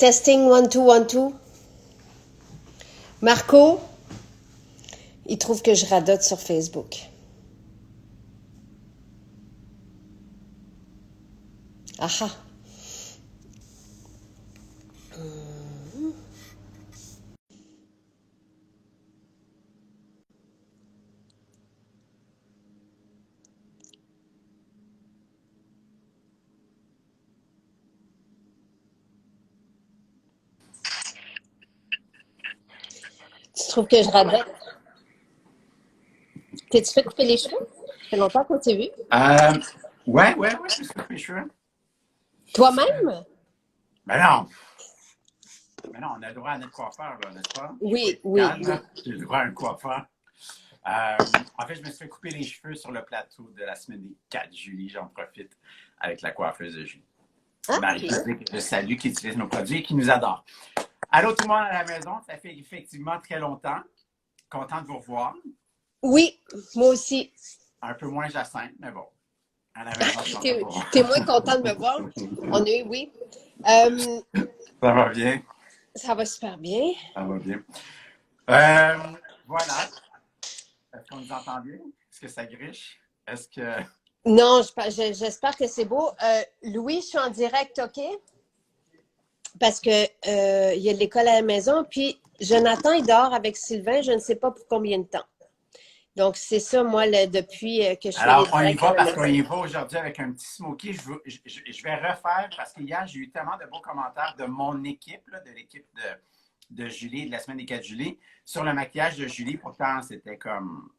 Testing 1, 2, 1, 2. Marco, il trouve que je radote sur Facebook. Ah ah. Tu trouves que je radote? T'es-tu fait couper les cheveux? Ça fait longtemps qu'on s'est vu. Ouais, je me suis coupé les cheveux. Toi-même? Mais non! Mais non, on a le droit à notre coiffeur, là, n'est-ce pas? Oui, oui, Calme, oui. là. J'ai le droit à un coiffeur. En fait, je me suis fait couper les cheveux sur le plateau de la semaine des 4 juillet. J'en profite avec la coiffeuse de Julie. OK. Marie-Josée, que je salue, qui utilise nos produits et qui nous adore. Allô tout le monde à la maison, ça fait effectivement très longtemps. Content de vous revoir. Oui, moi aussi. Un peu moins Jacinthe, mais bon. À la maison, je suis content de T'es, vous revoir. t'es moins content de me voir? On est, oui. Euh, Ça va bien? ça va super bien. Ça va bien. Voilà. Est-ce qu'on nous entend bien? Est-ce que ça griche? Est-ce que... Non, j'espère que c'est beau. Louis, je suis en direct, OK? Parce que il y a de l'école à la maison, puis Jonathan, il dort avec Sylvain, je ne sais pas pour combien de temps. Donc, c'est ça, moi, depuis que je fais les Alors, on y directs va à la parce qu'on maison. y va aujourd'hui avec un petit smoky. Je vais refaire parce qu'hier, j'ai eu tellement de beaux commentaires de mon équipe, là, de l'équipe de Julie, de la semaine des 4 juillet, sur le maquillage de Julie. Pourtant, c'était comme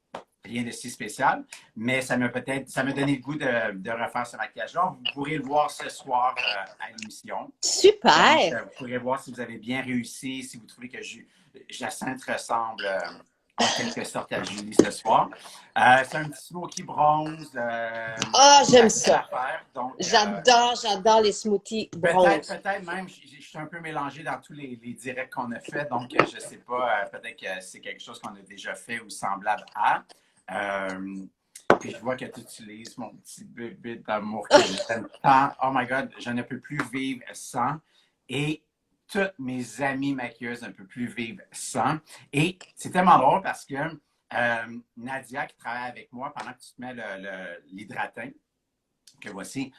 rien de si spécial, mais ça m'a donné le goût de refaire ce maquillage-là. Vous pourrez le voir ce soir à l'émission. Donc, Super! vous pourrez voir si vous avez bien réussi, si vous trouvez que Jacinthe ressemble en quelque sorte à Julie ce soir. C'est un petit smoky bronze. Ah, j'aime Facile à ça. faire. Donc, J'adore les smoothies bronze. peut-être même, je suis un peu mélangé dans tous les directs qu'on a fait. Donc, je ne sais pas, peut-être que c'est quelque chose qu'on a déjà fait ou semblable à. Puis je vois que tu utilises mon petit bébé d'amour que j'aime tant. Oh my God, je ne peux plus vivre sans. Et toutes mes amies maquilleuses ne peuvent plus vivre sans. Et c'est tellement drôle parce que Nadia, qui travaille avec moi pendant que tu te mets l'hydratin, que voici.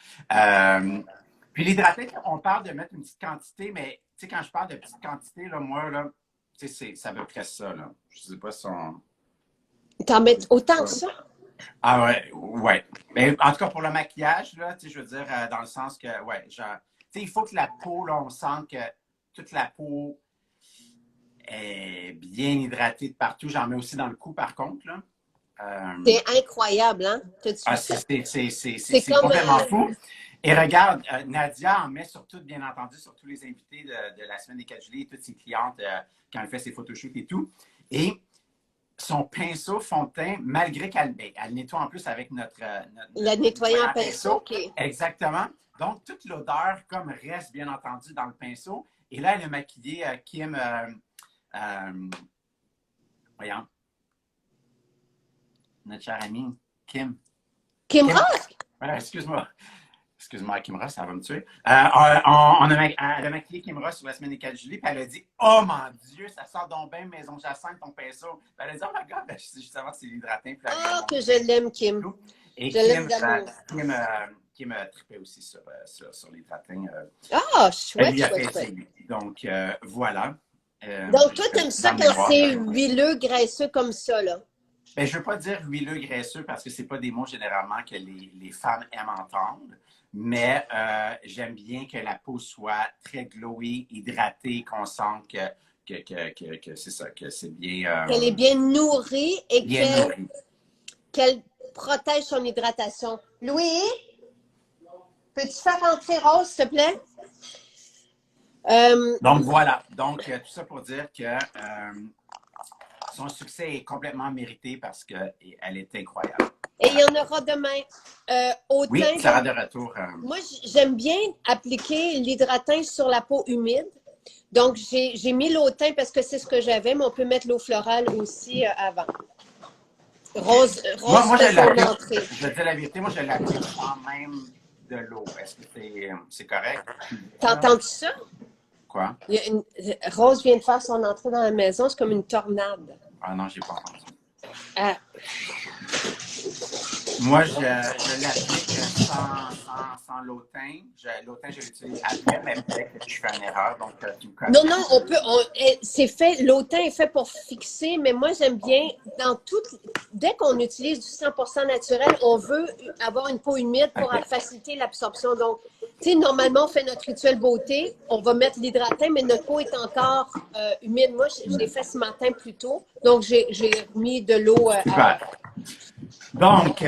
Puis l'hydratin, on parle de mettre une petite quantité, mais tu sais, quand je parle de petite quantité, là, moi, là, tu sais, c'est à peu près ça. Là. Je ne sais pas si on. T'en mets autant que ça? Ah ouais. Mais en tout cas, pour le maquillage, là, tu sais, je veux dire, dans le sens que, ouais, genre, tu sais, il faut que la peau, là, on sent que toute la peau est bien hydratée de partout. J'en mets aussi dans le cou, par contre, là. C'est incroyable, hein? T'as-tu vu ça? C'est C'est comme... complètement fou. Et regarde, Nadia en met sur tout, bien entendu, sur tous les invités de la semaine des 4 juillet, toutes ses clientes, quand elle fait ses photoshoots et tout. Et son pinceau fond de teint, malgré qu'elle elle nettoie en plus avec Le nettoyant pinceau, OK. Exactement. Donc, toute l'odeur, comme reste, bien entendu, dans le pinceau. Et là, elle a maquillé Kim, voyons, notre chère amie, Kim. Kim Ross? Voilà, excuse-moi, Kim Ross, ça va me tuer. Elle a maquillé Kim Ross sur la semaine des 4 juillet, puis elle a dit: Oh mon Dieu, ça sort donc bien Maison Jacinthe, ton pinceau. Puis elle a dit: Oh my God, je sais justement c'est l'hydratin. Ah, que je l'aime, Kim. Et Je l'aime d'amour. Kim a trippé aussi sur l'hydratin. Ah, Elle chouette, lui a fait chouette, chouette. essayer. Donc, voilà. Donc, toi, t'aimes ça Dans le quand miroir. c'est huileux, graisseux comme ça, là? Ben, je ne veux pas dire huileux, graisseux parce que ce pas des mots généralement que les femmes aiment entendre, mais j'aime bien que la peau soit très glowy, hydratée, qu'on sente que c'est ça, que c'est bien, Qu'elle est bien nourrie et bien nourri. qu'elle protège son hydratation. Louis, peux-tu faire entrer Rose, s'il te plaît? Donc, voilà. Donc, tout ça pour dire que son succès est complètement mérité parce qu'elle est incroyable. Et il y en aura demain. Au Oui, teint, Sarah donc, de retour. moi, j'aime bien appliquer l'hydratin sur la peau humide. Donc, j'ai mis l'eau au teint parce que c'est ce que j'avais, mais on peut mettre l'eau florale aussi avant. Rose Moi, fait je son l'applique, entrée. je vais te dire la vérité, moi, je l'applique sans même de l'eau. Est-ce que c'est correct? T'entends-tu ça? Quoi? Rose vient de faire son entrée dans la maison, c'est comme une tornade. Ah non, j'ai pas entendu. Ah, Moi, je l'applique sans l'autain. L'autain, je l'utilise après, mais peut-être que je fais une erreur, donc tu me non, corriges. non, c'est fait, l'autain est fait pour fixer, mais moi j'aime bien, dès qu'on utilise du 100% naturel, on veut avoir une peau humide pour OK. faciliter l'absorption. Donc, tu sais, normalement, on fait notre rituel beauté, on va mettre l'hydratant, mais notre peau est encore humide. Moi, je l'ai fait ce matin plus tôt, donc j'ai mis de l'eau Super. Donc, je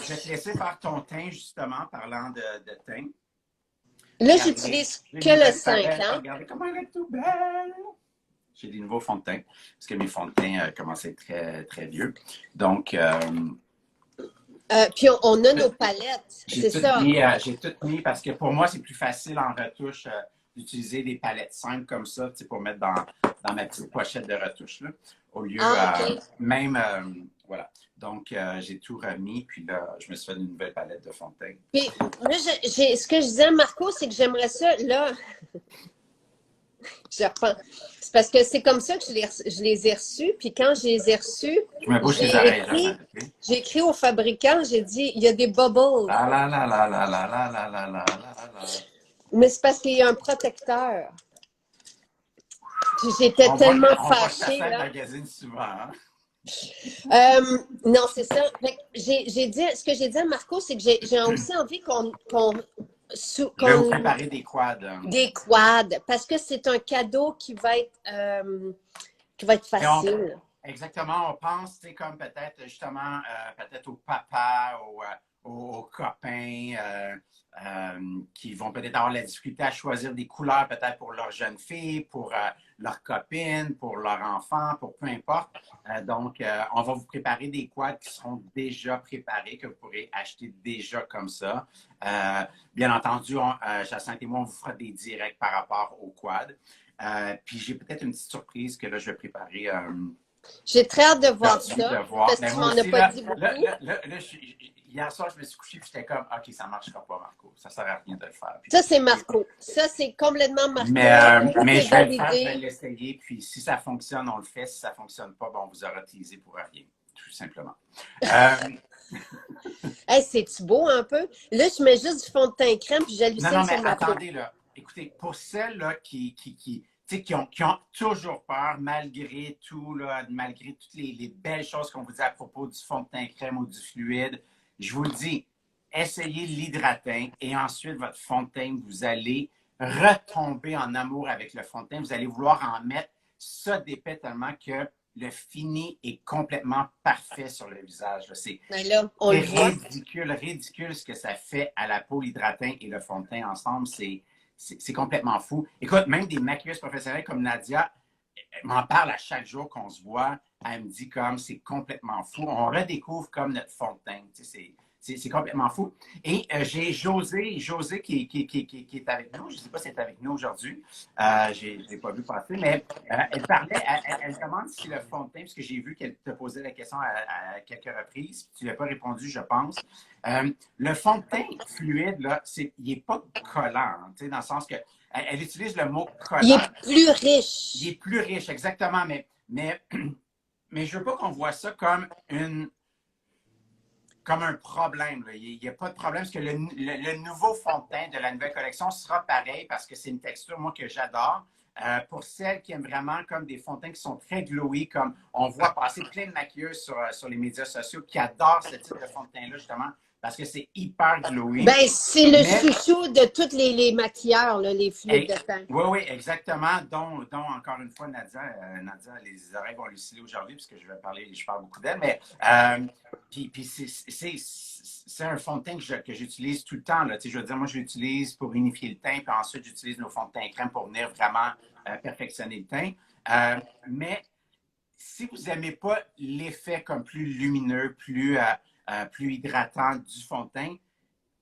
vais te laisser faire ton teint, justement, parlant de teint. Là, Regardez, j'utilise j'ai que une le nouvelle 5, palette. hein? Regardez comment elle est tout belle. J'ai des nouveaux fonds de teint, parce que mes fonds de teint commencent à être très, très vieux. Donc, Puis on a nos palettes, c'est ça. j'ai tout mis parce que pour moi, c'est plus facile en retouche d'utiliser des palettes simples comme ça, tu sais, pour mettre dans ma petite pochette de retouche, là, au lieu, Ah, OK. même, voilà. Donc, j'ai tout remis, puis là, je me suis fait une nouvelle palette de fond de teint. Puis, moi, ce que je disais à Marco, c'est que j'aimerais ça, là, je reprends. C'est parce que c'est comme ça que je les ai reçus. Puis quand je les ai reçus, Je me bouche les j'ai oreilles, écrit, Jeanne, OK? j'ai écrit au fabricant, j'ai dit, il y a des bubbles. La la la la la la la la la la la la. Mais c'est parce qu'il y a un protecteur. Puis j'étais tellement On voit que ta fâchée, scène là. magazine souvent, hein? Non, c'est ça. Fait que j'ai dit, ce que j'ai dit à Marco, c'est que j'ai aussi envie Je vais vous qu'on préparer des quads. des quads, parce que c'est un cadeau qui va être Et on, facile. exactement, on pense, tu sais, comme peut-être justement, peut-être aux papas, aux copains qui vont peut-être avoir la difficulté à choisir des couleurs peut-être pour leur jeune fille, pour leur copine, pour leur enfant, pour peu importe. Donc, on va vous préparer des quads qui seront déjà préparés, que vous pourrez acheter déjà comme ça. Bien entendu, Jacinthe et moi, on vous fera des directs par rapport aux quads. Puis j'ai peut-être une petite surprise que là, je vais préparer J'ai très hâte de voir aujourd'hui, de ça, voir. parce que Mais tu moi m'en as aussi, pas dit beaucoup. hier soir, je me suis couché et j'étais comme, OK, ça ne marchera pas, Marco. Ça ne sert à rien de le faire. Ça, c'est Marco. Ça, c'est complètement Marco. Tout Mais est je vais le faire, je vais validé. l'essayer. Puis si ça fonctionne, on le fait. Si ça ne fonctionne pas, bon, on vous aura utilisé pour rien, tout simplement. Hey, c'est-tu beau un peu? Là, je mets juste du fond de teint crème, puis Non, j'hallucine non, mais sur ma peau. attendez, là. Écoutez, pour celles là, tu sais, qui ont toujours peur, malgré tout, là, malgré toutes les belles choses qu'on vous dit à propos du fond de teint crème ou du fluide, je vous le dis, essayez l'hydratin et ensuite votre fond de teint, vous allez retomber en amour avec le fond de teint. Vous allez vouloir en mettre ça d'épais tellement que le fini est complètement parfait sur le visage. C'est Ben là, on le voit. ridicule, ridicule ce que ça fait à la peau, l'hydratin et le fond de teint ensemble. C'est complètement fou. Écoute, même des maquilleuses professionnelles comme Nadia m'en parle à chaque jour qu'on se voit. Elle me dit comme c'est complètement fou. On redécouvre comme notre fond de teint. Tu sais, c'est complètement fou. Et j'ai José qui est avec nous. Je ne sais pas si elle est avec nous aujourd'hui. Je ne l'ai pas vu passer, mais elle parlait, elle demande si le fond de teint, parce que j'ai vu qu'elle te posait la question à quelques reprises. Tu n'as pas répondu, je pense. Le fond de teint fluide, là, il n'est pas collant, hein, dans le sens que elle utilise le mot Il collant. est plus riche. Il est plus riche, exactement, mais je ne veux pas qu'on voit ça comme un problème. Là. Il n'y a pas de problème parce que le nouveau fond de teint de la nouvelle collection sera pareil parce que c'est une texture, moi, que j'adore. Pour celles qui aiment vraiment comme des fonds de teint qui sont très glowy, comme on voit passer plein de maquilleuses sur les médias sociaux qui adorent ce type de fond de teint-là, justement, parce que c'est hyper glowy. Ben, c'est le Mais chouchou de tous les maquilleurs, là, les fluides de teint. oui, oui, exactement. Dont encore une fois, Nadia, les oreilles vont luciller aujourd'hui, puisque je parle beaucoup d'elle, mais puis c'est un fond de teint que j'utilise tout le temps. Là. Je veux dire, moi, je l'utilise pour unifier le teint, puis ensuite, j'utilise nos fonds de teint crème pour venir vraiment perfectionner le teint. Mais si vous n'aimez pas l'effet comme plus lumineux, plus hydratant du fond de teint,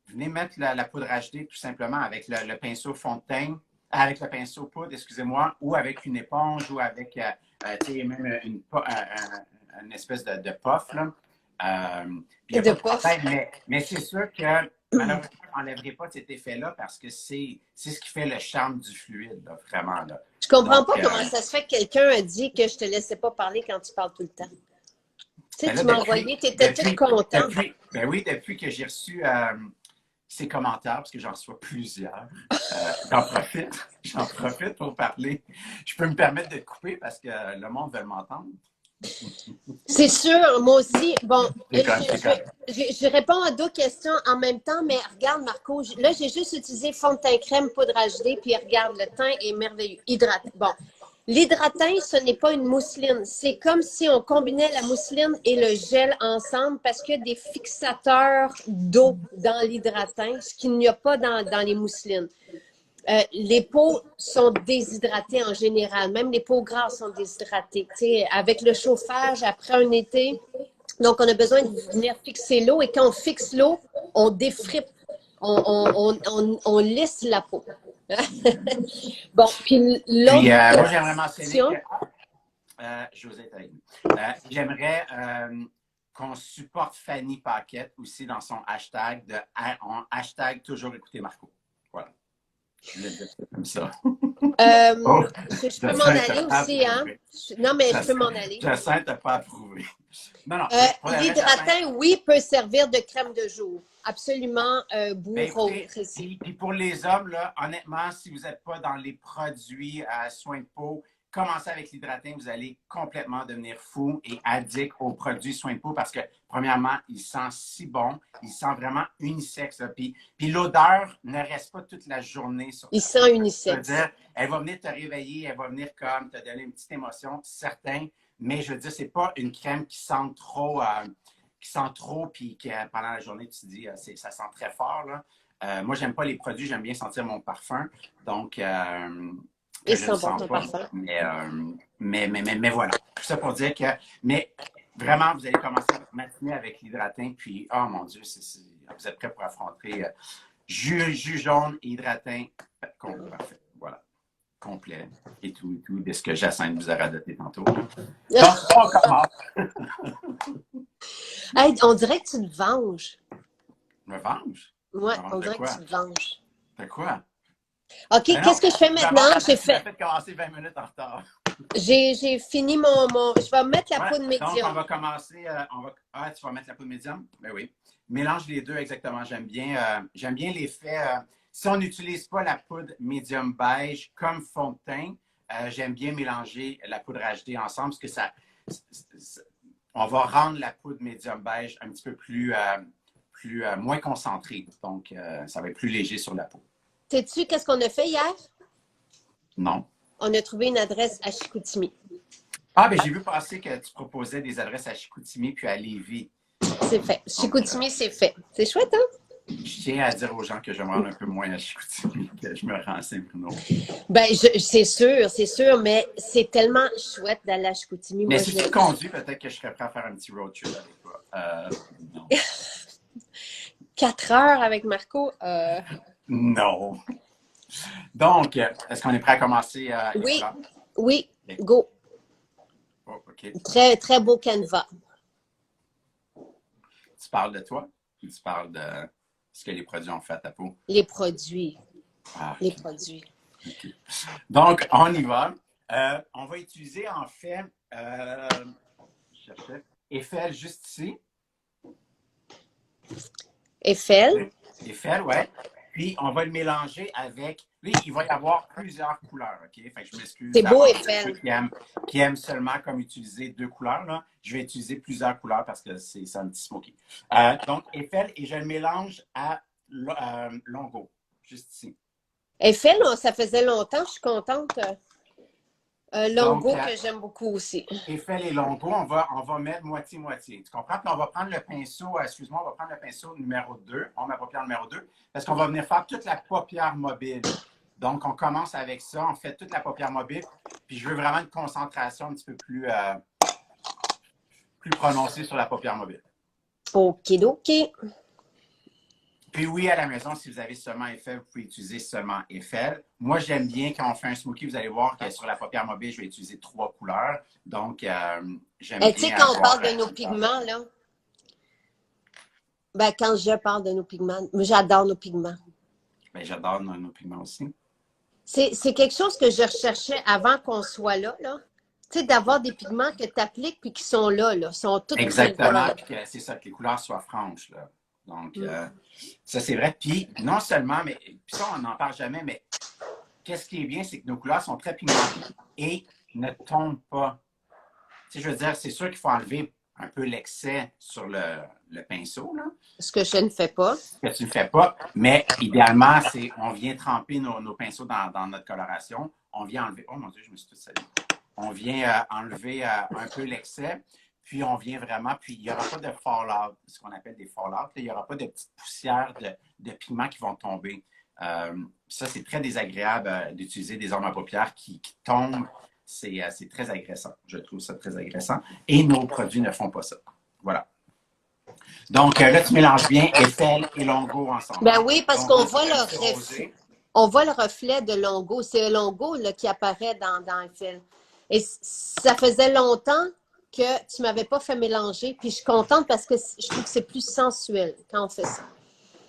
venez mettre la poudre HD tout simplement avec le pinceau fond de teint, avec le pinceau poudre, excusez-moi, ou avec une éponge, ou avec même une espèce de puff. Là. Il n'y a De pas de puff. problème, mais c'est sûr que malheureusement, je n'enlèverai pas cet effet-là parce que c'est ce qui fait le charme du fluide, là, vraiment. Là. Je comprends Donc, pas comment ça se fait que quelqu'un a dit que je te laissais pas parler quand tu parles tout le temps. Tu sais, ben là, tu m'as envoyé, tu étais tout content. ben oui, depuis que j'ai reçu ces commentaires, parce que j'en reçois plusieurs, j'en profite pour parler. Je peux me permettre de te couper parce que le monde veut m'entendre. C'est sûr, moi aussi. Bon, C'est correct. je réponds à deux questions en même temps, mais regarde, Marco, là, j'ai juste utilisé fond de teint crème, poudre HD, puis regarde, le teint est merveilleux. Hydratant. Bon, l'hydratant, ce n'est pas une mousseline. C'est comme si on combinait la mousseline et le gel ensemble parce qu'il y a des fixateurs d'eau dans l'hydratant, ce qu'il n'y a pas dans les mousselines. Les peaux sont déshydratées en général. Même les peaux grasses sont déshydratées. T'sais, avec le chauffage, après un été, donc on a besoin de venir fixer l'eau. Et quand on fixe l'eau, on défripe, on lisse la peau. Bon, puis l'autre moi, j'aimerais mentionner question. José, j'aimerais qu'on supporte Fanny Paquette aussi dans son hashtag hashtag toujours écouter Marco. Voilà. Je voulais dire ça comme ça. Je peux m'en aller aussi, hein? Non, mais je peux m'en aller. Jacinthe n'a pas approuvé. Non. L'hydratant, oui, peut servir de crème de jour. Absolument, bourreau précis. Puis pour les hommes, là, honnêtement, si vous n'êtes pas dans les produits à soins de peau, commencez avec l'hydratant, vous allez complètement devenir fou et addict aux produits soins de peau parce que, premièrement, il sent si bon, il sent vraiment unisexe. Puis l'odeur ne reste pas toute la journée sur il sent unisexe. dire, elle va venir te réveiller, elle va venir comme te donner une petite émotion, certain, mais je veux dire, c'est pas une crème qui sent trop, puis que pendant la journée, tu te dis, ça sent très fort. Là. Moi, j'aime pas les produits, j'aime bien sentir mon parfum. Donc, et sent bon ton parfum. Mais voilà. Tout ça pour dire que, mais vraiment, vous allez commencer votre matinée avec l'hydratant, puis, oh mon Dieu, vous êtes prêts pour affronter jus jaune, hydratant, parfait. Voilà. Complet. Et tout de ce que Jacinthe vous a radoté tantôt. Donc, on commence. Hey, on dirait que tu te venges. Me venge? Oui, on dirait que tu te venges. De quoi? OK, qu'est-ce que je fais maintenant? J'ai fait commencer 20 minutes en retard. J'ai fini mon... Je vais mettre la poudre médium. Donc, on va commencer... tu vas mettre la poudre médium? Ben oui. Mélange les deux exactement. J'aime bien l'effet... si on n'utilise pas la poudre médium beige comme fond de teint, j'aime bien mélanger la poudre HD ensemble parce que on va rendre la poudre médium beige un petit peu moins concentrée. Donc, ça va être plus léger sur la peau. Sais-tu qu'est-ce qu'on a fait hier? Non. On a trouvé une adresse à Chicoutimi. Ah, ben j'ai vu passer que tu proposais des adresses à Chicoutimi puis à Lévis. C'est fait. Chicoutimi, c'est fait. C'est chouette, hein? Je tiens à dire aux gens que je me rends un peu moins à Chicoutimi que je me renseigne, Bruno. Ben, c'est sûr, mais c'est tellement chouette d'aller à Chicoutimi. Mais si tu conduis, peut-être que je serais prêt à faire un petit road trip avec toi. Non. 4 heures avec Marco? Non. Donc, est-ce qu'on est prêt à commencer? Oui, go. Oh, OK. Très, très beau canevas. Tu parles de toi ou tu parles de ce que les produits ont fait à ta peau? Les produits. Ah, okay. Les produits. Okay. Donc, on y va. On va utiliser, en fait, Eiffel juste ici. Eiffel, oui. Puis, on va le mélanger avec... Lui, il va y avoir plusieurs couleurs, OK? Fait que je m'excuse. C'est beau, Eiffel. Qui aiment seulement comme utiliser 2 couleurs, là. Je vais utiliser plusieurs couleurs parce que c'est un petit smoky. Donc, Eiffel, et je le mélange à Longo, juste ici. Eiffel, ça faisait longtemps, je suis contente. Longo, que j'aime beaucoup aussi. Eiffel et Longo, on va mettre moitié-moitié. Tu comprends? Puis on va prendre le pinceau, on va prendre le pinceau numéro 2, on met la paupière numéro 2, parce qu'on va venir faire toute la paupière mobile. Donc, on commence avec ça, on fait toute la paupière mobile, puis je veux vraiment une concentration un petit peu plus prononcée sur la paupière mobile. OK. Puis oui, à la maison, si vous avez seulement Eiffel, vous pouvez utiliser seulement Eiffel. Moi, j'aime bien quand on fait un smoky, vous allez voir que sur la paupière mobile, je vais utiliser 3 couleurs. Donc, j'aime bien. Tu sais, quand on parle de nos pigments, là, Ben, quand je parle de nos pigments, moi, j'adore nos pigments. Ben, j'adore nos pigments aussi. C'est quelque chose que je recherchais avant qu'on soit là, là. Tu sais, d'avoir des pigments que tu appliques puis qui sont là, sont tous présents. Exactement, Là. puis que c'est ça, que les couleurs soient franches, là. Donc, Mm. ça, c'est vrai. Puis, non seulement, mais puis ça, on n'en parle jamais, mais qu'est-ce qui est bien, c'est que nos couleurs sont très pigmentées et ne tombent pas. Tu sais, je veux dire, c'est sûr qu'il faut enlever un peu l'excès sur le pinceau, là, Ce que je ne fais pas. que tu ne fais pas. Mais idéalement, c'est on vient tremper nos pinceaux dans notre coloration. On vient enlever. Oh mon Dieu, je me suis tout salé. On vient enlever un peu l'excès. Puis on vient vraiment. Puis il n'y aura pas de fallout, ce qu'on appelle des fallouts. Il n'y aura pas de petites poussières de pigments qui vont tomber. Ça, c'est très désagréable d'utiliser des armes à paupières qui tombent. C'est très agressant. Je trouve ça très agressant. Et nos produits ne font pas ça. Voilà. Donc, là, tu mélanges bien Eiffel et Longo ensemble. Ben oui, parce Longo, qu'on voit c'est un le petit reflet. rosé. On voit le reflet de Longo. C'est le Longo là, qui apparaît dans le film. Et ça faisait longtemps que tu ne m'avais pas fait mélanger. Puis je suis contente parce que je trouve que c'est plus sensuel quand on fait ça.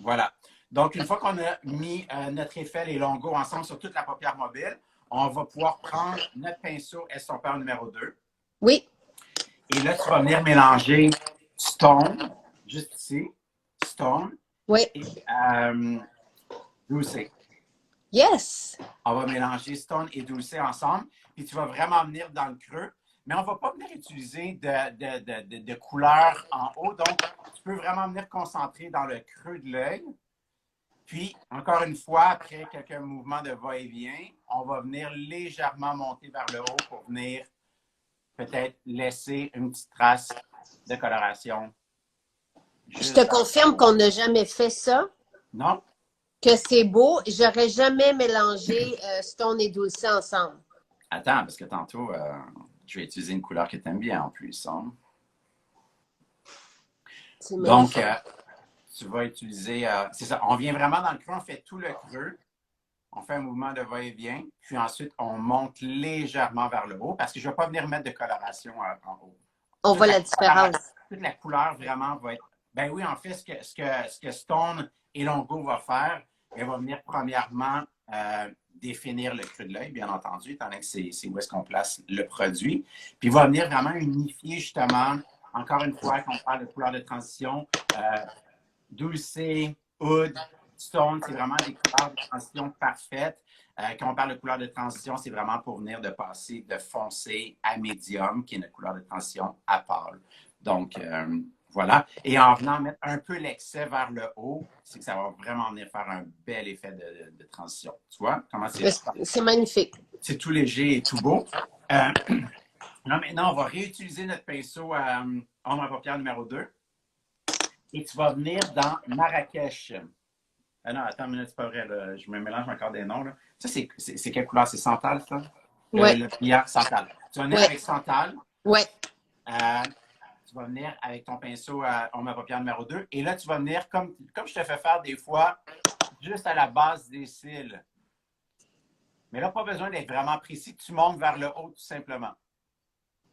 Voilà. Donc, une fois qu'on a mis notre Eiffel et Longo ensemble sur toute la paupière mobile, on va pouvoir prendre notre pinceau estompeur numéro 2. Oui. Et là, tu vas venir mélanger Stone, juste ici, Stone, Oui. et Douce. Yes. On va mélanger Stone et Douce ensemble, puis tu vas vraiment venir dans le creux. Mais on ne va pas venir utiliser de couleurs en haut, donc tu peux vraiment venir concentrer dans le creux de l'œil. Puis, encore une fois, après quelques mouvements de va-et-vient, on va venir légèrement monter vers le haut pour venir peut-être laisser une petite trace de coloration. Je te confirme qu'on n'a jamais fait ça. Non? Que c'est beau. J'aurais jamais mélangé Stone et Dulce ensemble. Attends, parce que tantôt, je vais utiliser une couleur que tu aimes bien en plus. Hein? Donc, tu vas utiliser, c'est ça, on vient vraiment dans le creux, on fait tout le creux, on fait un mouvement de va-et-vient, puis ensuite, on monte légèrement vers le haut, parce que je ne vais pas venir mettre de coloration en haut. On voit la différence. Toute la couleur vraiment va être... Ben oui, en fait, ce que Stone et Longo va faire, elle va venir premièrement définir le creux de l'œil, bien entendu, étant donné que c'est où est-ce qu'on place le produit. Puis il va venir vraiment unifier justement, encore une fois, quand on parle de couleur de transition, Dulce, Oud, Stone, c'est vraiment des couleurs de transition parfaites. Quand on parle de couleur de transition, c'est vraiment pour venir de passer de foncé à médium, qui est une couleur de transition à pâle. Donc, voilà. Et en venant mettre un peu l'excès vers le haut, c'est que ça va vraiment venir faire un bel effet de transition. Tu vois comment c'est? C'est magnifique. C'est tout léger et tout beau. Là, maintenant, on va réutiliser notre pinceau ombre à paupières numéro 2. Et tu vas venir dans Marrakech. Ah non, attends une minute, c'est pas vrai. Là. Je me mélange encore des noms. Là. Ça, c'est quelle couleur? C'est Santal, ça? Oui. Le billard Santal. Tu vas venir avec Santal. Oui. Tu vas venir avec ton pinceau ombre à paupières numéro 2. Et là, tu vas venir, comme je te fais faire des fois, juste à la base des cils. Mais là, pas besoin d'être vraiment précis. Tu montes vers le haut, tout simplement.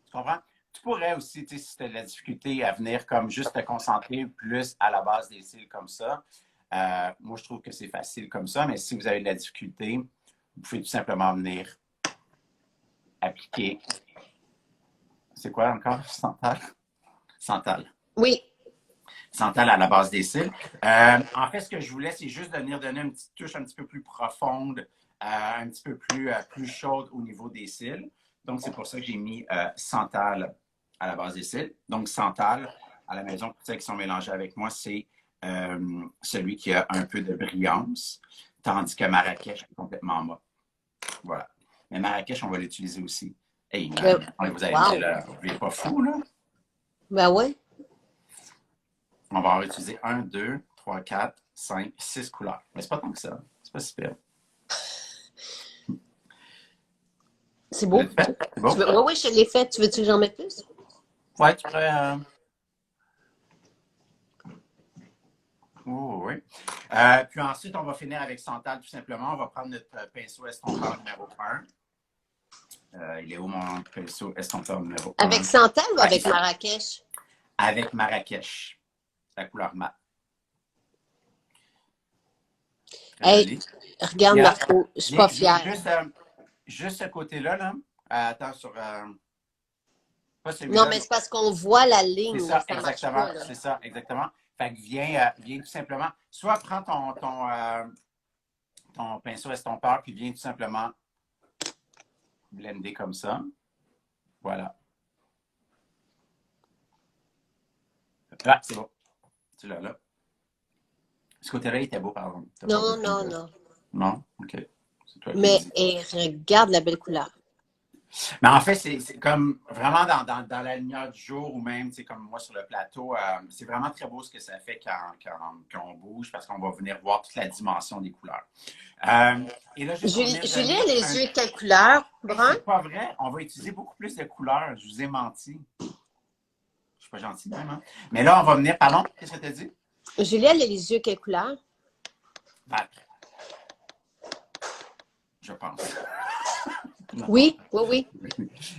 Tu comprends? Tu pourrais aussi, si tu as de la difficulté à venir comme juste te concentrer plus à la base des cils comme ça. Moi, je trouve que c'est facile comme ça, mais si vous avez de la difficulté, vous pouvez tout simplement venir appliquer. C'est quoi encore? Santal? Santal. Oui. Santal à la base des cils. En fait, ce que je voulais, c'est juste de venir donner une petite touche un petit peu plus profonde, un petit peu plus chaude au niveau des cils. Donc, c'est pour ça que j'ai mis Santal à la base des cils. Donc, Santal, à la maison, pour ceux qui sont mélangés avec moi, c'est celui qui a un peu de brillance, tandis que Marrakech est complètement mat. Voilà. Mais Marrakech, on va l'utiliser aussi. Hey, vous allez dire, là, vous n'êtes pas fou, là? Ben oui. On va en utiliser 1, 2, 3, 4, 5, 6 couleurs. Mais c'est pas tant que ça. C'est pas super. C'est beau. C'est beau? Oui, je l'ai fait. Tu veux-tu que j'en mette plus? Ouais, tu pourrais. Oui. Puis ensuite, on va finir avec Santal, tout simplement. On va prendre notre pinceau estompeur numéro 1. Il est où mon pinceau estompeur numéro 1? Avec Santal ou avec Marrakech? Avec Marrakech. La couleur mat. Hey, Joli. regarde, Yeah. Marco, je suis pas Viens fière. juste ce côté-là, là. Attends, pas Non, celui-là, mais non. c'est parce qu'on voit la C'est ligne, là, ça, ça marche exactement. pas, là. C'est ça, exactement. Fait que viens tout simplement, soit prends ton pinceau estompeur, puis viens tout simplement blender comme ça. Voilà. Ah, c'est bon. Tu l'as là. Ce côté-là, il était beau, pardon. T'as pas Non, besoin non, de... non. Non? OK. C'est toi qui me Mais dis. hey, regarde la belle couleur. Mais en fait, c'est comme vraiment dans la lumière du jour ou même, tu sais, comme moi sur le plateau, c'est vraiment très beau ce que ça fait quand on bouge parce qu'on va venir voir toute la dimension des couleurs. Et là, juste pour venir Julie a donner les un... yeux quelle couleur? Hey, Brun? c'est pas vrai, on va utiliser beaucoup plus de couleurs. Je vous ai menti. Je suis pas gentil même, hein? Mais là, on va venir... Pardon? Qu'est-ce que tu as dit? Julie, elle a les yeux quelle couleur? Ben, je pense. Non. Oui, oui, oui.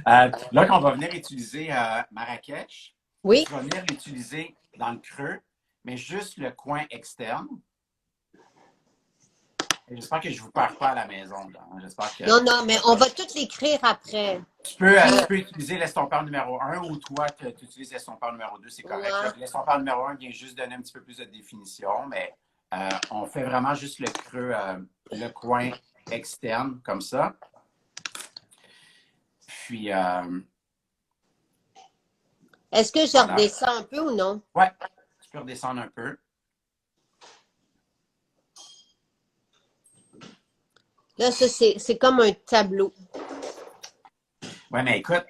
Là, qu'on va venir utiliser Marrakech, Oui. tu vas venir l'utiliser dans le creux, mais juste le coin externe. J'espère que je ne vous perds pas à la maison. J'espère que Non, non, mais on va tout l'écrire après. tu peux utiliser l'estompeur numéro 1 ou toi, tu utilises l'estompeur numéro 2, c'est correct. Ouais. L'estompeur numéro 1 vient juste donner un petit peu plus de définition, mais on fait vraiment juste le creux, le coin externe, comme ça. Puis, Est-ce que je voilà. redescends un peu ou non? Ouais, tu peux redescendre un peu. Là, ça, c'est comme un tableau. Ouais, mais écoute,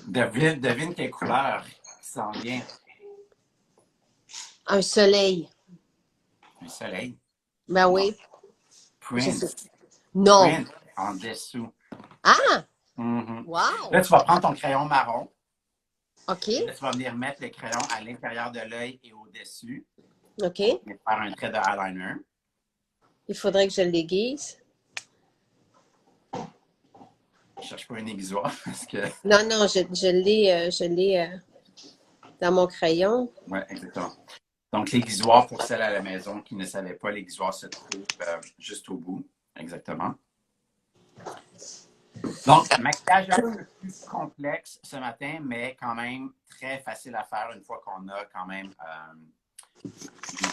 devine quelle couleur qui s'en vient. Un soleil. Un soleil. Ben Non. oui. Je sais. Prince. Non. Prince en dessous. Ah! Mhm. Là, Wow! tu vas prendre ton crayon marron. OK. Et là, tu vas venir mettre le crayon à l'intérieur de l'œil et au-dessus. OK. Et faire un trait de eyeliner. Il faudrait que je l'aiguise. Je cherche pas un aiguisoir parce que. Non, non, je l'ai dans mon crayon. Oui, exactement. Donc, l'aiguisoir, pour celles à la maison qui ne savaient pas, l'aiguisoir se trouve juste au bout. Exactement. Donc, maquillage un peu plus complexe ce matin, mais quand même très facile à faire une fois qu'on a quand même une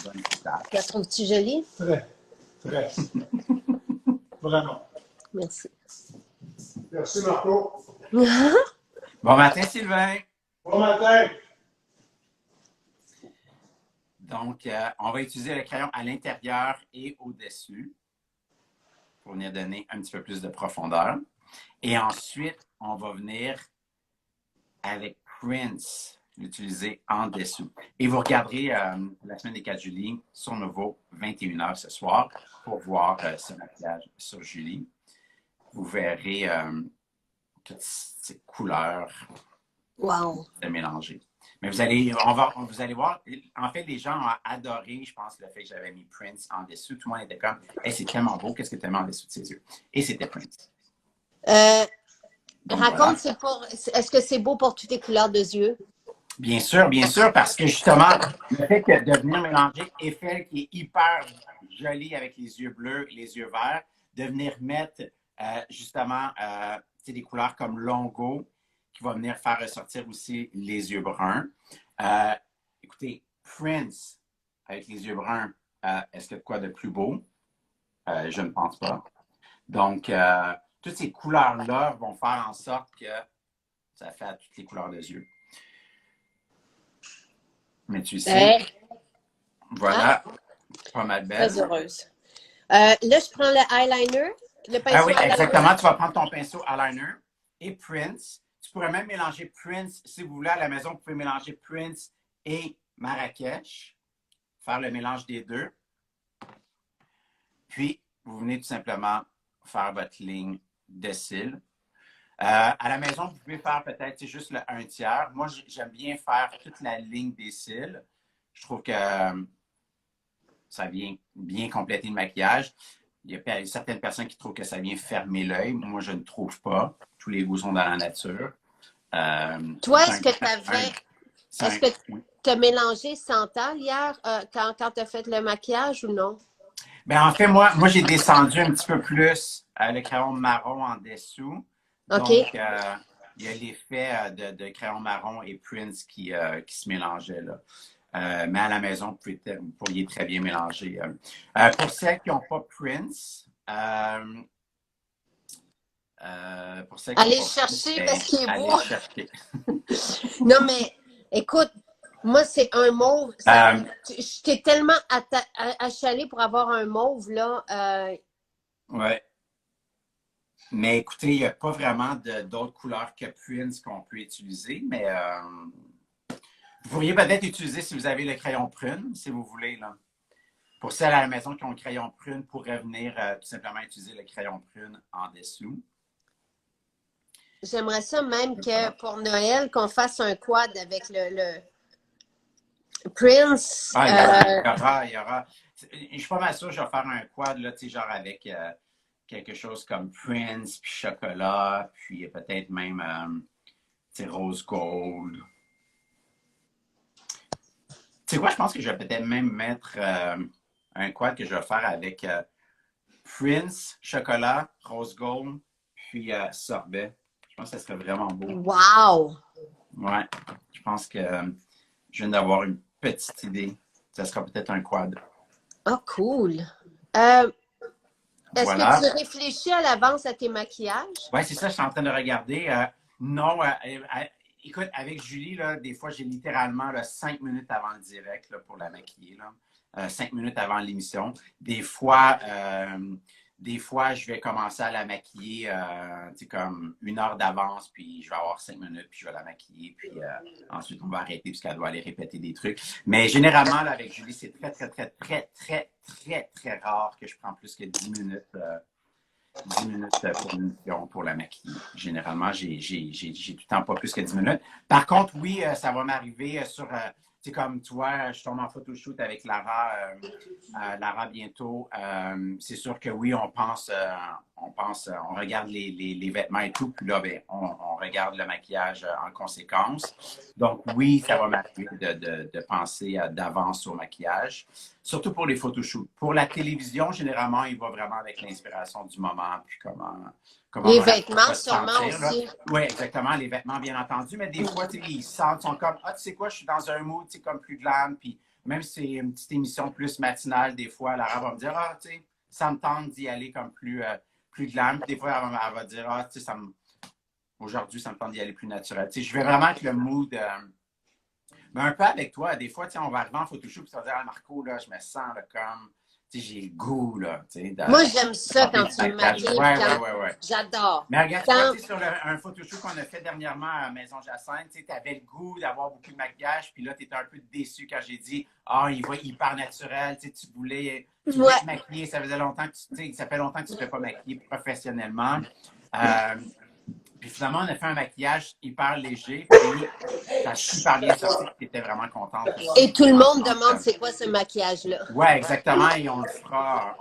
bonne étape. La trouves-tu jolie? Très, très. Vraiment. Merci. Merci, Marco. Bon matin, Sylvain! Bon matin. Donc, on va utiliser le crayon à l'intérieur et au-dessus pour venir donner un petit peu plus de profondeur. Et ensuite, on va venir avec Prince, l'utiliser en dessous. Et vous regarderez la semaine des 4 juillet sur Nouveau, 21h ce soir, pour voir ce maquillage sur Julie. Vous verrez toutes ces couleurs Wow. se mélanger. Mais vous allez voir, en fait, les gens ont adoré, je pense, le fait que j'avais mis Prince en dessous. Tout le monde était comme, hey, c'est tellement beau, qu'est-ce que tu as mis en dessous de ses yeux? Et c'était Prince. Donc, Raconte, voilà. est-ce que c'est beau pour toutes les couleurs de yeux? Bien sûr, parce que justement, le fait de venir mélanger Eiffel, qui est hyper joli avec les yeux bleus et les yeux verts, de venir mettre justement des couleurs comme Longo, qui va venir faire ressortir aussi les yeux bruns. Écoutez, Prince avec les yeux bruns, est-ce qu'il y a de quoi de plus beau? Je ne pense pas. Donc, toutes ces couleurs-là vont faire en sorte que ça fait à toutes les couleurs des yeux. Mais tu sais, voilà, pas mal belle. Très heureuse. Là, je prends le eyeliner, le pinceau Oui, eyeliner. exactement. Tu vas prendre ton pinceau eyeliner et Prince. Tu pourrais même mélanger Prince, si vous voulez, à la maison, vous pouvez mélanger Prince et Marrakech. Faire le mélange des deux. Puis, vous venez tout simplement faire votre ligne de cils. À la maison, vous pouvez faire peut-être juste le 1/3. Moi, j'aime bien faire toute la ligne des cils. Je trouve que ça vient bien compléter le maquillage. Il y a certaines personnes qui trouvent que ça vient fermer l'œil. Moi, je ne trouve pas. Tous les goûts sont dans la nature. Toi, est-ce que tu as mélangé Santal hier quand tu as fait le maquillage ou non? Ben, en fait, moi j'ai descendu un petit peu plus le crayon marron en dessous. OK. Donc, il y a l'effet de crayon marron et Prince qui se mélangeait là. Mais à la maison, vous pourriez très bien mélanger. Pour celles qui n'ont pas Prince, pour celles qui n'ont Allez pas Prince, chercher ben, parce qu'il est allez beau. le chercher. Non, mais écoute, moi, c'est un mauve. Je t'ai tellement achalée pour avoir un mauve, là. Ouais. Mais écoutez, il n'y a pas vraiment d'autres couleurs que Prince qu'on peut utiliser, mais vous pourriez peut-être utiliser si vous avez le crayon prune, si vous voulez, là. Pour celles à la maison qui ont le crayon prune, pourraient venir tout simplement utiliser le crayon prune en dessous. J'aimerais ça même que pour Noël, qu'on fasse un quad avec le Prince. Ah, il y aura. Je suis pas mal sûr que je vais faire un quad, là, tu sais, genre avec quelque chose comme Prince, puis chocolat, puis peut-être même, tu sais, rose gold. Tu sais quoi, je pense que je vais peut-être même mettre un quad que je vais faire avec Prince, chocolat, rose gold, puis sorbet. Je pense que ça serait vraiment beau. Wow! Ouais, je pense que je viens d'avoir une petite idée. Ça sera peut-être un quad. Oh, cool. Est-ce Voilà. que tu réfléchis à l'avance à tes maquillages? Oui, c'est ça, je suis en train de regarder. Non, écoute, avec Julie, là, des fois, j'ai littéralement là, 5 minutes avant le direct là, pour la maquiller. Là. 5 minutes avant l'émission. Des fois, je vais commencer à la maquiller comme 1 heure d'avance, puis je vais avoir 5 minutes, puis je vais la maquiller, puis ensuite, on va arrêter puisqu'elle doit aller répéter des trucs. Mais généralement, là, avec Julie, c'est très, très, très, très, très, très, très rare que je prends plus que 10 minutes. 10 minutes pour une mission pour la maquiller. Généralement, j'ai tout le temps pas plus que 10 minutes. Par contre, oui, ça va m'arriver sur, tu sais, comme tu vois, je tombe en photoshoot avec Lara bientôt. C'est sûr que oui, on regarde les vêtements et tout, puis là, ben, on regarde le maquillage en conséquence. Donc, oui, ça va m'arriver de penser d'avance au maquillage, surtout pour les photoshoots. Pour la télévision, généralement, il va vraiment avec l'inspiration du moment, puis comment Les mon acteur vêtements, va se sûrement sentir, là. aussi. Oui, exactement, les vêtements, bien entendu, mais des fois, tu sais, ils sentent, sont comme, ah, tu sais quoi, je suis dans un mood, tu sais, comme plus glam, puis même si c'est une petite émission plus matinale, des fois, Lara va me dire, ah, tu sais, ça me tente d'y aller comme plus glam. Puis des fois, elle va dire, ah, tu sais, aujourd'hui, ça me tente d'y aller plus naturel. Tu sais, je vais vraiment avec le mood, mais un peu avec toi. Des fois, tu sais, on va arriver en photoshoot, puis tu vas dire, ah, Marco, là, je me sens là, comme, tu sais, j'ai le goût, là, tu sais, Moi, j'aime ça porter quand du tu me maquillage. maquilles. Ouais. J'adore. Mais regarde, tu vois, Quand... tu sais, sur un photoshoot qu'on a fait dernièrement à Maison Jacinthe, tu avais le goût d'avoir beaucoup de maquillage, puis là, tu étais un peu déçu quand j'ai dit, ah, il va hyper naturel, tu sais, tu voulais Ouais. te maquiller, ça faisait longtemps que ça fait longtemps que tu ne te fais pas maquiller professionnellement. Puis finalement, on a fait un maquillage hyper léger, puis ça a super bien sorti, tu étais vraiment contente aussi. Et tout le monde demande c'est quoi ce maquillage-là. Ouais, exactement, et on le fera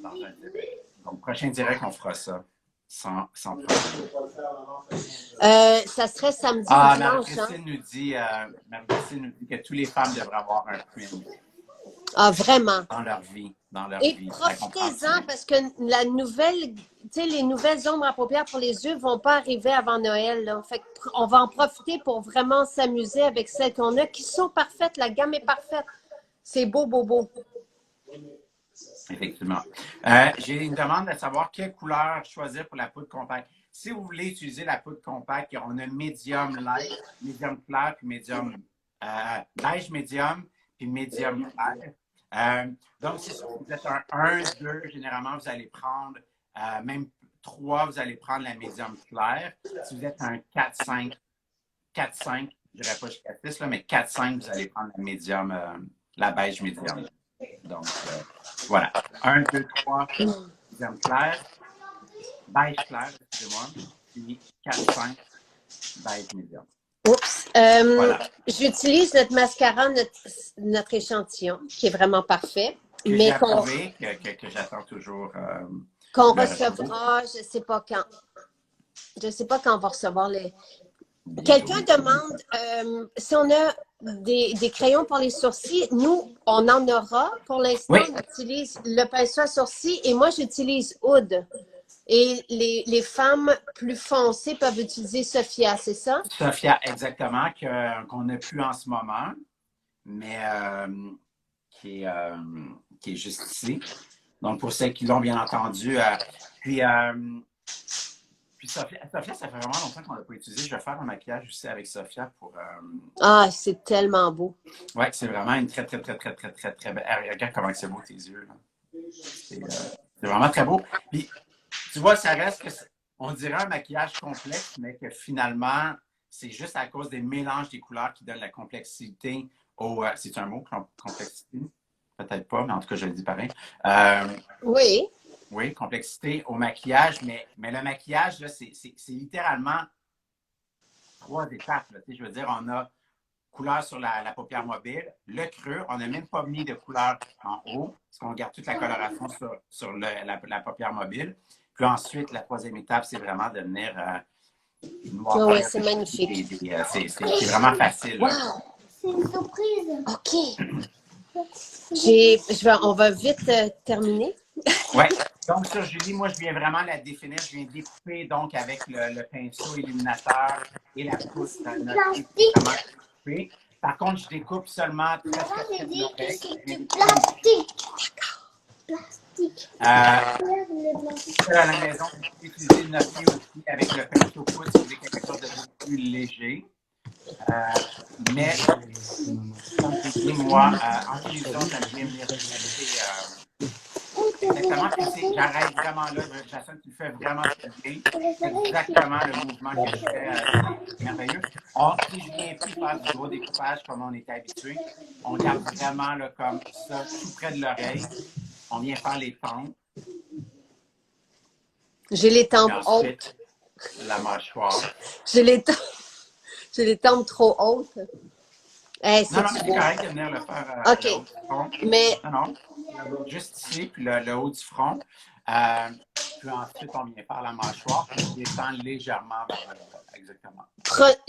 dans un direct. Donc, prochain direct, on fera ça. Sans problème. Ça serait samedi ou Ah, dimanche, hein? Marie-Christine nous dit que toutes les femmes devraient avoir un print Ah, vraiment. dans leur vie. Et profitez-en parce que la nouvelle, tu sais, les nouvelles ombres à paupières pour les yeux vont pas arriver avant Noël, là. Fait on va en profiter pour vraiment s'amuser avec celles qu'on a qui sont parfaites. La gamme est parfaite. C'est beau, beau, beau. Effectivement. J'ai une demande de savoir quelle couleur choisir pour la poudre compacte. Si vous voulez utiliser la poudre compacte, on a médium light, médium clair, puis médium beige médium, puis médium clair. Donc, si vous êtes un 1, 2, généralement, vous allez prendre, même 3, vous allez prendre la médium claire. Si vous êtes un 4, 5, je ne dirais pas jusqu'à 6, là, mais 4, 5, vous allez prendre la médium, la beige médium. Donc, voilà. 1, 2, 3, médium clair, beige clair, excusez-moi, puis 4, 5, beige médium. Oups. Voilà. J'utilise notre mascara, notre échantillon, qui est vraiment parfait. Que j'ai approuvé, que j'attends toujours. Qu'on recevra, je ne sais pas quand. Je ne sais pas quand on va recevoir les. Quelqu'un demande si on a des crayons pour les sourcils. Nous, on en aura. Pour l'instant, Oui. on utilise le pinceau à sourcils et moi, j'utilise Oud. Et les femmes plus foncées peuvent utiliser Sophia, c'est ça? Sophia, exactement, qu'on n'a plus en ce moment, mais qui est juste ici. Donc, pour celles qui l'ont bien entendu. Puis Sophia, ça fait vraiment longtemps qu'on ne l'a pas utilisé. Je vais faire un maquillage aussi avec Sophia pour. Ah, c'est tellement beau. Oui, c'est vraiment une très, très, très, très, très, très, très belle. Regarde comment c'est beau tes yeux. C'est vraiment très beau. Puis, tu vois, ça reste que on dirait un maquillage complexe, mais que finalement, c'est juste à cause des mélanges des couleurs qui donnent la complexité au. C'est un mot, complexité? Peut-être pas, mais en tout cas, je le dis pareil. Oui. Oui, complexité au maquillage, mais le maquillage, là, c'est littéralement 3 étapes. Là. Je veux dire, on a couleur sur la paupière mobile, le creux, on n'a même pas mis de couleur en haut, parce qu'on garde toute la coloration sur la paupière mobile. Puis ensuite, la 3e étape, c'est vraiment de venir noir. Oh, ouais, c'est magnifique. C'est vraiment facile. Wow! C'est une surprise. OK. On va vite terminer. Oui. Donc, sur Julie, moi, je viens vraiment la définir. Je viens découper donc avec le pinceau illuminateur et la pousse vraiment découpée. Par contre, je découpe seulement très, très, très l'oreille. C'est plastique. Plastique. À la maison, vous pouvez utiliser notre pied aussi avec le pinceau pouce si vous voulez quelque chose de beaucoup plus léger. Mais, comme je dis, moi, en télévision, j'aime bien venir exactement, j'arrête vraiment là, Jason, tu le fais vraiment très bien. Exactement le mouvement que je fais, c'est merveilleux. Si je viens plus faire du gros découpage comme on était habitué, on garde vraiment là, comme ça, tout près de l'oreille. On vient faire les tempes. J'ai les tempes ensuite, hautes. La mâchoire. J'ai les tempes trop hautes. Hey, Non, c'est correct de venir le faire OK. le haut du front. Mais... Non, juste ici, puis le haut du front. Puis ensuite, on vient faire la mâchoire, puis on descend légèrement vers le bas. Exactement.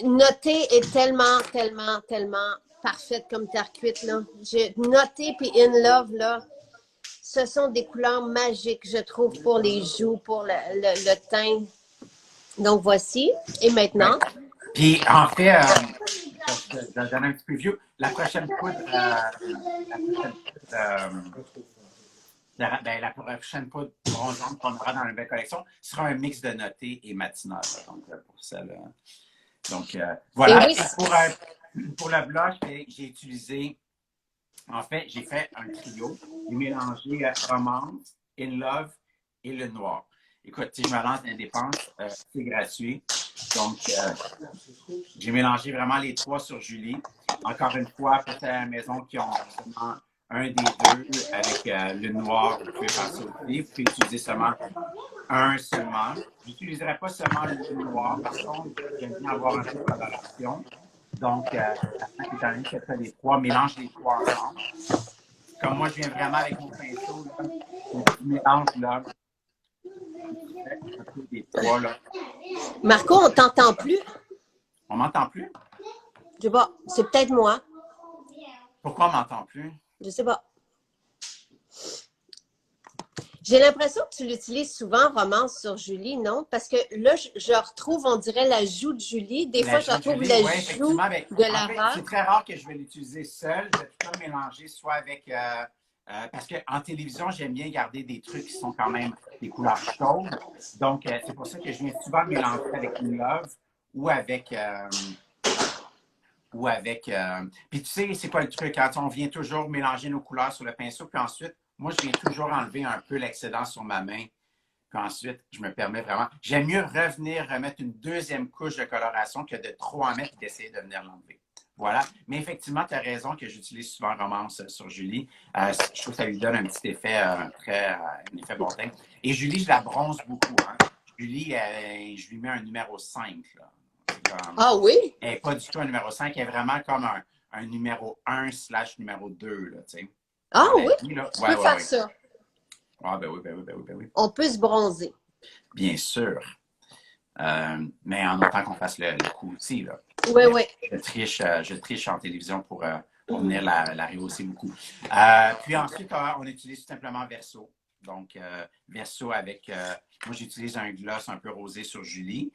Noter est tellement, tellement, tellement parfaite comme terre cuite, là. Noter puis In Love, là, ce sont des couleurs magiques, je trouve, pour les joues, pour le teint. Donc, voici. Et maintenant? Ouais. Puis, en fait, je vais donner un petit peu vieux. La prochaine poudre, la prochaine poudre bronzante qu'on aura dans la belle collection sera un mix de noté et matinal. Donc, pour ça, là. Donc, voilà. Oui. Pour le blush, j'ai utilisé, en fait, j'ai fait un trio. J'ai mélangé Romance, In Love et le noir. Écoute, si je me lance dans les dépenses, c'est gratuit. Donc, j'ai mélangé vraiment les 3 sur Julie. Encore une fois, pour celles à la maison qui ont seulement un des 2 avec le noir, vous pouvez faire ça aussi. Vous pouvez utiliser seulement un seulement. Je n'utiliserai pas seulement le noir. Par contre, j'aime bien avoir un peu de coloration. Donc, étant donné que ça les 3, mélange les 3 ensemble. Comme moi, je viens vraiment avec mon pinceau, là, mon petit mélange là. Des 3, là. Marco, on t'entend plus? On m'entend plus? Je sais pas. C'est peut-être moi. Pourquoi on m'entend plus? Je sais pas. J'ai l'impression que tu l'utilises souvent, Romance, sur Julie, non? Parce que là, je retrouve, on dirait, la joue de Julie. Des fois, je retrouve la joue de Lara. C'est très rare que je vais l'utiliser seule. Je vais tout le temps mélanger soit avec... parce qu'en télévision, j'aime bien garder des trucs qui sont quand même des couleurs chaudes. Donc, c'est pour ça que je viens souvent mélanger avec une Love ou avec... puis tu sais, c'est quoi le truc? Quand on vient toujours mélanger nos couleurs sur le pinceau, puis ensuite, moi, je viens toujours enlever un peu l'excédent sur ma main. Puis ensuite, je me permets vraiment... J'aime mieux remettre une 2e couche de coloration que de trop en mettre et d'essayer de venir l'enlever. Voilà. Mais effectivement, tu as raison que j'utilise souvent Romance sur Julie. Je trouve que ça lui donne un petit effet un effet bon teint. Et Julie, je la bronze beaucoup. Hein. Julie, je lui mets un numéro 5. Là. Ah oui? Elle n'est pas du tout un numéro 5, elle est vraiment comme un numéro 1/numéro 2. Là, ah oui? Là. Tu peux faire ça. Ah ben oui. On peut se bronzer. Bien sûr. Mais en autant qu'on fasse le coup aussi, là. Oui, oui. Je triche en télévision pour venir la rehausser beaucoup. Puis ensuite, on utilise tout simplement Verso. Donc, Verso avec... moi, j'utilise un gloss un peu rosé sur Julie.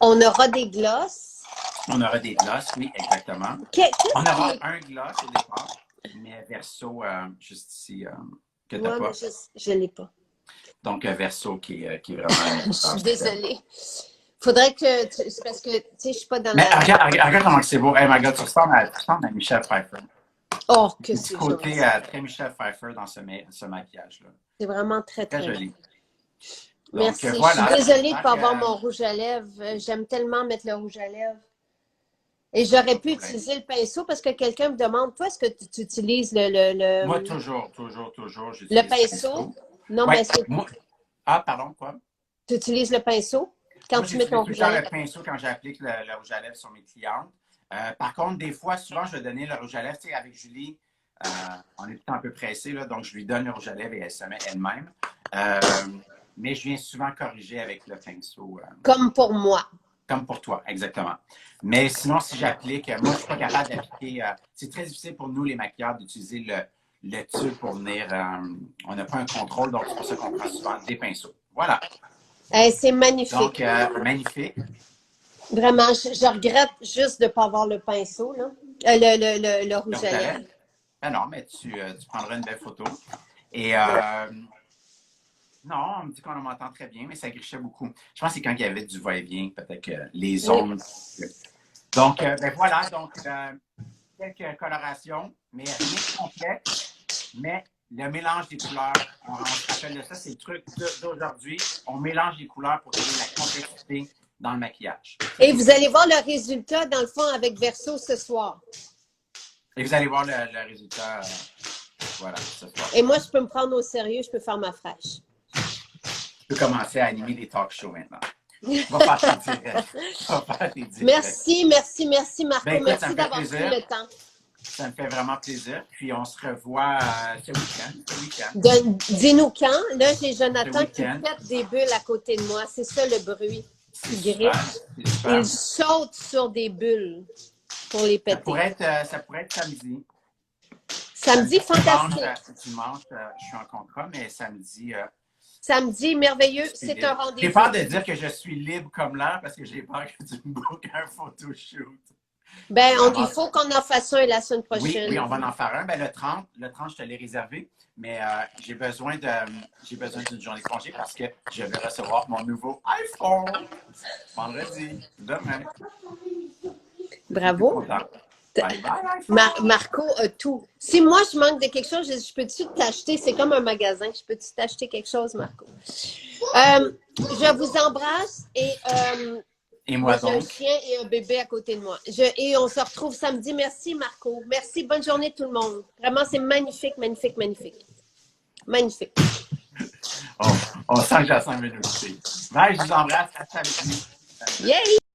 On aura des glosses. On aura des glosses, oui, exactement. On aura un gloss au départ, mais Verso, juste ici, que tu n'as pas. Je ne l'ai pas. Donc, Verso qui est vraiment... Je suis désolée. Faudrait que... C'est parce que, tu sais, je ne suis pas dans Mais la... regarde comment c'est beau. Hey, my God, tu ressembles à Michelle Pfeiffer. Oh, que Un c'est petit côté gentil. très Michelle Pfeiffer dans ce maquillage-là. C'est vraiment très, Très très joli. beau. Donc, Merci. voilà. Je suis désolée de ne pas avoir mon rouge à lèvres. J'aime tellement mettre le rouge à lèvres. Et j'aurais pu utiliser le pinceau parce que quelqu'un me demande, toi, est-ce que tu utilises Moi, toujours, j'utilise le pinceau? Non, ouais. mais est-ce que Ah, pardon, quoi? tu utilises le pinceau quand Moi, tu mets j'utilise ton tout le rouge à temps le lèvres? pinceau quand j'applique le rouge à lèvres sur mes clientes. Par contre, des fois, souvent, je vais donner le rouge à lèvres. Tu sais, avec Julie, on est tout un peu pressé, là, donc je lui donne le rouge à lèvres et elle se met elle-même. Mais je viens souvent corriger avec le pinceau. Comme pour moi. Comme pour toi, exactement. Mais sinon, si j'applique, moi, je ne suis pas capable d'appliquer. C'est très difficile pour nous, les maquilleurs, d'utiliser le tube pour venir. On n'a pas un contrôle, donc c'est pour ça qu'on prend souvent des pinceaux. Voilà. Hey, c'est magnifique. Donc, magnifique. Vraiment, je regrette juste de ne pas avoir le pinceau, là. Le rouge à lèvres. Ben non, mais tu prendras une belle photo. Et non, on me dit qu'on m'entend très bien, mais ça grichait beaucoup. Je pense que c'est quand il y avait du va-et-vient, peut-être que les ondes. Oui. Donc, ben voilà, donc quelques colorations, mais rien de complexe. Mais le mélange des couleurs, on se rappelle de ça, c'est le truc d'aujourd'hui. On mélange les couleurs pour donner la complexité dans le maquillage. Et vous allez voir le résultat, dans le fond, avec Verso ce soir. Et vous allez voir le résultat, voilà, ce soir. Et moi, je peux me prendre au sérieux, je peux faire ma fraîche. Je peux commencer à animer des talk shows maintenant. On va faire tes directs. Merci, Marco. Ben, écoute, merci d'avoir pris le temps. Ça me fait vraiment plaisir. Puis on se revoit ce week-end. Dis-nous quand. Là, j'ai Jonathan qui pète des bulles à côté de moi. C'est ça le bruit. Il grippe. Il saute sur des bulles pour les péter. Ça pourrait être samedi. Samedi, fantastique. Dimanche, je suis en contrat, mais samedi... Samedi, merveilleux. C'est un rendez-vous. J'ai peur de dire que je suis libre comme l'air parce que j'ai peur que tu me bookes un photoshoot. Ben, il faut qu'on en fasse un la semaine prochaine. Oui, on va en faire un. Ben, le 30, je te l'ai réservé, mais j'ai besoin d'une journée de congé parce que je vais recevoir mon nouveau iPhone vendredi, demain. Bravo. Bye bye, Marco a tout. Si moi, je manque de quelque chose, je peux-tu t'acheter? C'est comme un magasin. Je peux-tu t'acheter quelque chose, Marco? Je vous embrasse et moi j'ai un donc. chien et un bébé à côté de moi. Et on se retrouve samedi. Merci, Marco. Merci. Bonne journée, tout le monde. Vraiment, c'est magnifique, magnifique, magnifique. Magnifique. On sent que j'ai 5 minutes. Bye, je vous embrasse. Restez avec nous. Yay!